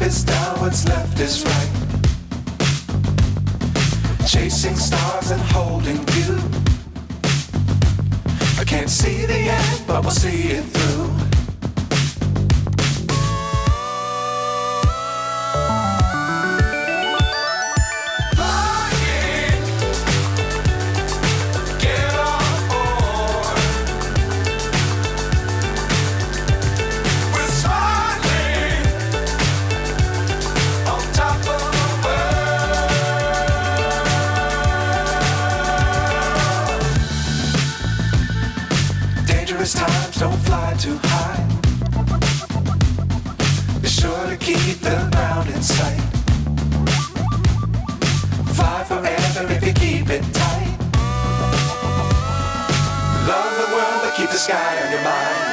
is down, what's left is right. Chasing stars and holding you. I can't see the end, but we'll see it through. Times don't fly too high. Be sure to keep the ground in sight. Fly forever if you keep it tight. Love the world, but keep the sky on your mind.